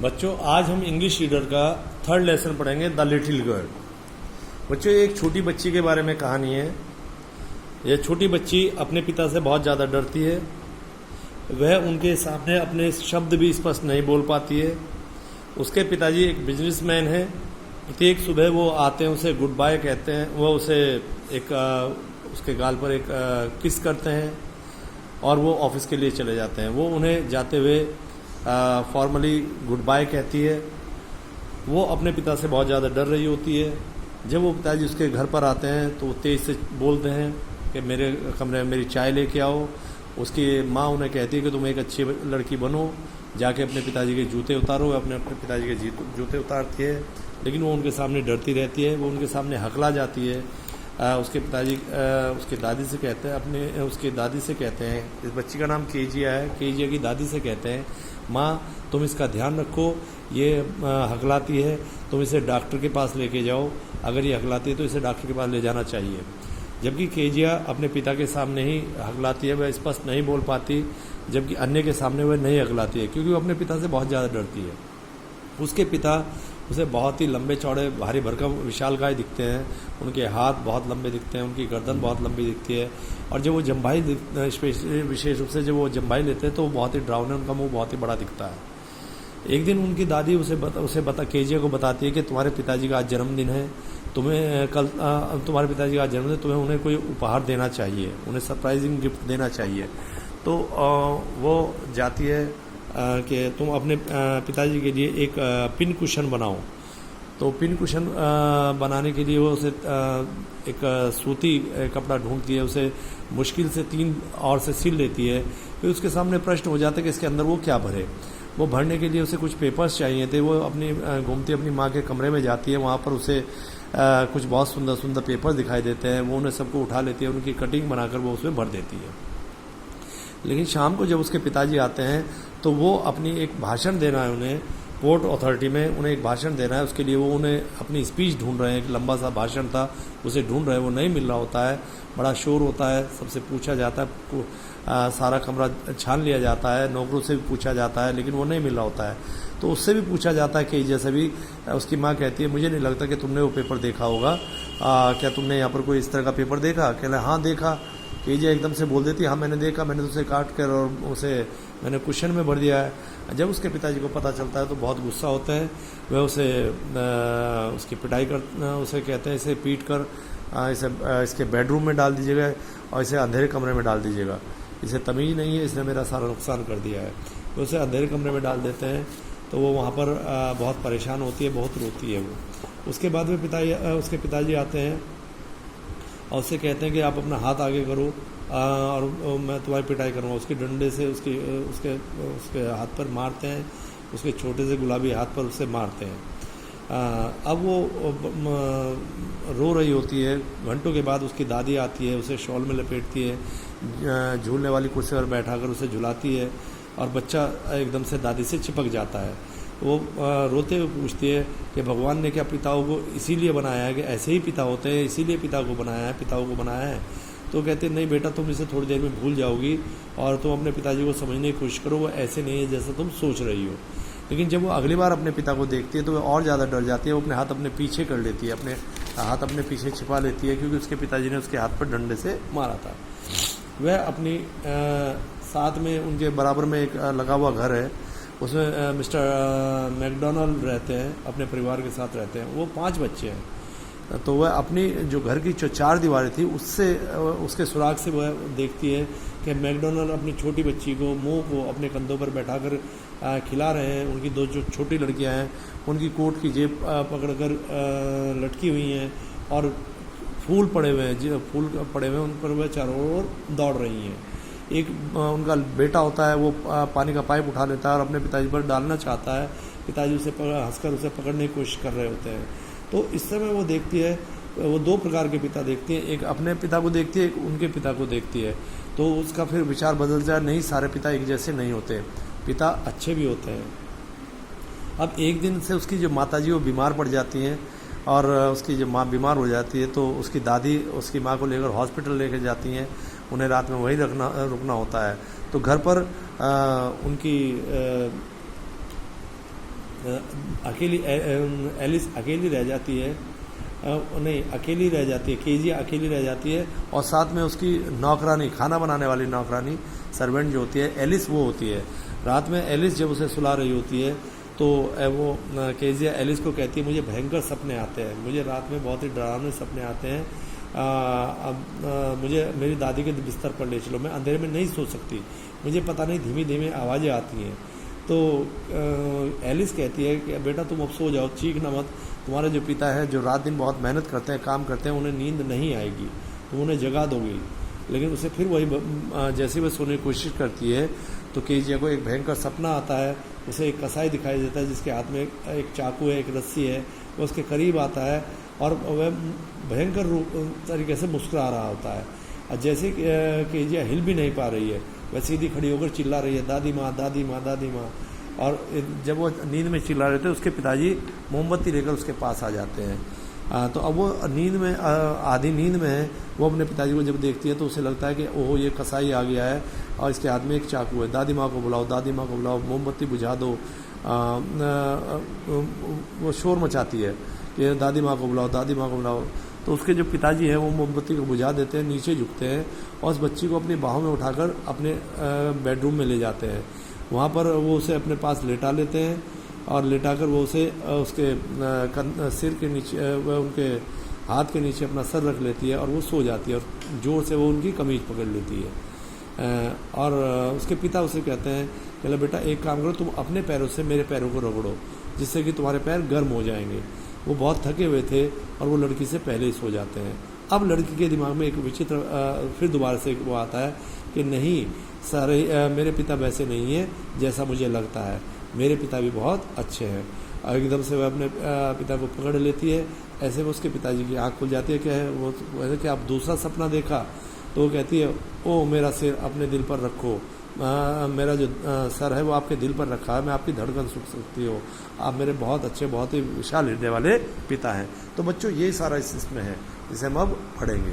बच्चों, आज हम इंग्लिश रीडर का थर्ड लेसन पढ़ेंगे, द लिटिल गर्ल। बच्चों, एक छोटी बच्ची के बारे में कहानी है। यह छोटी बच्ची अपने पिता से बहुत ज़्यादा डरती है। वह उनके सामने अपने शब्द भी स्पष्ट नहीं बोल पाती है। उसके पिताजी एक बिजनेसमैन हैं। प्रत्येक सुबह वो आते हैं, उसे गुड बाय कहते हैं, वो उसे उसके गाल पर एक किस करते हैं और वो ऑफिस के लिए चले जाते हैं। वो उन्हें जाते हुए फॉर्मली गुड बाय कहती है। वो अपने पिता से बहुत ज़्यादा डर रही होती है। जब वो पिताजी उसके घर पर आते हैं तो वो तेज़ से बोलते हैं कि मेरे कमरे में मेरी चाय लेके आओ। उसकी माँ उन्हें कहती है कि तुम एक अच्छी लड़की बनो, जाके अपने पिताजी के जूते उतारो। अपने पिताजी के जूते उतारती है, लेकिन वो उनके सामने डरती रहती है। वो उनके सामने हकला जाती है। उसके पिताजी उसकी दादी से कहते हैं, उसकी दादी से कहते हैं, इस बच्ची का नाम केजिया है। केजिया की दादी से कहते हैं, माँ तुम इसका ध्यान रखो, ये हकलाती है, तुम इसे डॉक्टर के पास लेके जाओ। अगर ये हकलाती है तो इसे डॉक्टर के पास ले जाना चाहिए। जबकि केजिया अपने पिता के सामने ही हकलाती है, वह स्पष्ट नहीं बोल पाती, जबकि अन्य के सामने वह नहीं हकलाती है, क्योंकि वो अपने पिता से बहुत ज़्यादा डरती है। उसके पिता उसे बहुत ही लंबे चौड़े भारी भरकम विशालकाय दिखते हैं। उनके हाथ बहुत लंबे दिखते हैं, उनकी गर्दन बहुत लंबी दिखती है। और जब वो जम्भाई विशेष रूप से जब वो जम्भाई लेते हैं तो वो बहुत ही डरावने, उनका मुंह बहुत ही बड़ा दिखता है। एक दिन उनकी दादी केजिया को बताती है कि तुम्हारे पिताजी का आज जन्मदिन है, तुम्हें कल तुम्हारे पिताजी का आज जन्मदिन, तुम्हें उन्हें कोई उपहार देना चाहिए, उन्हें सरप्राइजिंग गिफ्ट देना चाहिए। तो वो जाती है कि तुम अपने पिताजी के लिए एक पिन कुशन बनाओ। तो पिन कुशन बनाने के लिए वो उसे एक सूती कपड़ा ढूंढती है, उसे मुश्किल से 3 और से सिल लेती है। फिर उसके सामने प्रश्न हो जाता है कि इसके अंदर वो क्या भरे। वो भरने के लिए उसे कुछ पेपर्स चाहिए थे। वो घूमती अपनी माँ के कमरे में जाती है। वहाँ पर उसे कुछ बहुत सुंदर सुंदर पेपर्स दिखाई देते हैं। वो उन्हें सबको उठा लेती है, उनकी कटिंग बनाकर वो उसमें भर देती है। लेकिन शाम को जब उसके पिताजी आते हैं तो वो अपनी एक भाषण देना है, उन्हें पोर्ट अथॉरिटी में उन्हें एक भाषण देना है। उसके लिए वो उन्हें अपनी स्पीच ढूंढ रहे हैं। एक लंबा सा भाषण था, उसे ढूंढ रहे हैं, वो नहीं मिल रहा होता है। बड़ा शोर होता है, सबसे पूछा जाता है, सारा कमरा छान लिया जाता है, नौकरों से भी पूछा जाता है, लेकिन वो नहीं मिल रहा होता है। तो उससे भी पूछा जाता है कि जैसे भी उसकी माँ कहती है, मुझे नहीं लगता कि तुमने वो पेपर देखा होगा, क्या तुमने यहाँ पर कोई इस तरह का पेपर देखा? कहला हाँ देखा। केजिया एकदम से बोल देती है, हाँ मैंने देखा, मैंने तो उसे काट कर और उसे मैंने कुशन में भर दिया है। जब उसके पिताजी को पता चलता है तो बहुत गुस्सा होता है। वह उसे उसकी पिटाई कर उसे कहते हैं, इसे पीट कर इसे इसके बेडरूम में डाल दीजिएगा और इसे अंधेरे कमरे में डाल दीजिएगा। इसे तमीज़ नहीं है, इसने मेरा सारा नुकसान कर दिया है। तो उसे अंधेरे कमरे में डाल देते हैं। तो वो वहाँ पर बहुत परेशान होती है, बहुत रोती है वो। उसके बाद में उसके पिताजी आते हैं और उससे कहते हैं कि आप अपना हाथ आगे करो और मैं तुम्हारी पिटाई करूँगा। उसके डंडे से उसके हाथ पर मारते हैं, उसके छोटे से गुलाबी हाथ पर उससे मारते हैं। अब वो रो रही होती है। घंटों के बाद उसकी दादी आती है, उसे शॉल में लपेटती है, झूलने वाली कुर्सी पर बैठाकर उसे झुलाती है और बच्चा एकदम से दादी से चिपक जाता है। वो रोते हुए पूछती है कि भगवान ने क्या पिताओं को इसीलिए बनाया है कि ऐसे ही पिता होते हैं, इसीलिए पिताओं को बनाया है? तो कहते नहीं बेटा, तुम इसे थोड़ी देर में भूल जाओगी और तुम अपने पिताजी को समझने की कोशिश करो, वो ऐसे नहीं है जैसा तुम सोच रही हो। लेकिन जब वो अगली बार अपने पिता को देखती है तो वह और ज़्यादा डर जाती है। वो अपने हाथ अपने पीछे कर लेती है, अपने हाथ अपने पीछे छिपा लेती है, क्योंकि उसके पिताजी ने उसके हाथ पर डंडे से मारा था। वह अपनी साथ में उनके बराबर में एक लगा हुआ घर है, उसमें मिस्टर मैकडोनाल्ड रहते हैं, अपने परिवार के साथ रहते हैं। वो 5 बच्चे हैं। तो वह अपनी जो घर की जो 4 दीवारें थी उसके सुराग से वह देखती है कि मैकडोनाल्ड अपनी छोटी बच्ची को, मोह को अपने कंधों पर बैठाकर खिला रहे हैं। उनकी 2 जो छोटी लड़कियां हैं, उनकी कोट की जेब पकड़कर लटकी हुई हैं और फूल पड़े हुए हैं उन पर वह चारों ओर दौड़ रही हैं। एक उनका बेटा होता है, वो पानी का पाइप उठा लेता है और अपने पिताजी पर डालना चाहता है। पिताजी उसे हंसकर उसे पकड़ने की कोशिश कर रहे होते हैं। तो इस समय वो देखती है, वो 2 प्रकार के पिता देखती है, एक अपने पिता को देखती है, एक उनके पिता को देखती है। तो उसका फिर विचार बदल जाए, नहीं सारे पिता एक जैसे नहीं होते, पिता अच्छे भी होते हैं। अब एक दिन से उसकी जो माताजी वो बीमार पड़ जाती हैं और उसकी जो माँ बीमार हो जाती है तो उसकी दादी उसकी माँ को लेकर हॉस्पिटल लेकर जाती हैं। उन्हें रात में वहीं रुकना होता है। तो घर पर उनकी एलिस अकेली रह जाती है, अकेली रह जाती है, केजिया अकेली रह जाती है, और साथ में उसकी नौकरानी, खाना बनाने वाली नौकरानी, सर्वेंट जो होती है, एलिस वो होती है। रात में एलिस जब उसे सुला रही होती है तो वो केजिया एलिस को कहती है, मुझे भयंकर सपने आते हैं, मुझे रात में बहुत ही डरावने सपने आते हैं, मुझे मेरी दादी के बिस्तर पर ले चलो, मैं अंधेरे में नहीं सो सकती, मुझे पता नहीं धीमी धीमी आवाज़ें आती हैं। तो एलिस कहती है कि बेटा तुम अब सो जाओ, चीखना मत, तुम्हारे जो पिता हैं जो रात दिन बहुत मेहनत करते हैं, काम करते हैं, उन्हें नींद नहीं आएगी, तुम उन्हें जगा दोगी। लेकिन उसे फिर वही जैसे वह सोने की कोशिश करती है तो केजिया को एक भयंकर सपना आता है, उसे एक कसाई दिखाई देता है जिसके हाथ में एक चाकू है, एक रस्सी है, वो उसके करीब आता है और वह भयंकर तरीके से मुस्कुरा रहा होता है। और जैसे केजिया हिल भी नहीं पा रही है, वह सीधी खड़ी होकर चिल्ला रही है, दादी माँ दादी माँ दादी माँ। और जब वो नींद में चिल्ला रहे थे उसके पिताजी मोमबत्ती लेकर उसके पास आ जाते हैं। तो अब वो नींद में आधी नींद में है, वो अपने पिताजी को जब देखती है तो उसे लगता है कि ओह ये कसाई आ गया है और इसके हाथ में एक चाकू है, दादी माँ को बुलाओ, दादी माँ को बुलाओ, मोमबत्ती बुझा दो। वो शोर मचाती है कि दादी माँ को बुलाओ, दादी माँ को बुलाओ। तो उसके जो पिताजी हैं वो मोमबत्ती को बुझा देते हैं, नीचे झुकते हैं और उस बच्ची को अपनी बाहों में उठाकर अपने बेडरूम में ले जाते हैं। वहाँ पर वो उसे अपने पास लेटा लेते हैं और लेटाकर वो उसे उसके सिर के नीचे, वह उनके हाथ के नीचे अपना सर रख लेती है और वो सो जाती है और जोर से वो उनकी कमीज पकड़ लेती है। और उसके पिता उसे कहते हैं कि बेटा एक काम करो, तुम अपने पैरों से मेरे पैरों को रगड़ो जिससे कि तुम्हारे पैर गर्म हो जाएंगे। वो बहुत थके हुए थे और वो लड़की से पहले ही सो जाते हैं। अब लड़की के दिमाग में एक विचित्र फिर दोबारा से वो आता है कि नहीं, सारे मेरे पिता वैसे नहीं है जैसा मुझे लगता है, मेरे पिता भी बहुत अच्छे हैं। और एकदम से वह अपने पिता को पकड़ लेती है। ऐसे में उसके पिताजी की आँख खुल जाती है कि वो वैसे कि आप दूसरा सपना देखा? तो वो कहती है, ओ मेरा सिर अपने दिल पर रखो, मेरा जो सर है वो आपके दिल पर रखा है, मैं आपकी धड़कन सुन सकती हो, आप मेरे बहुत अच्छे, बहुत ही विशाल हृदय वाले पिता हैं। तो बच्चों ये सारा इसमें है जिसे हम अब पढ़ेंगे।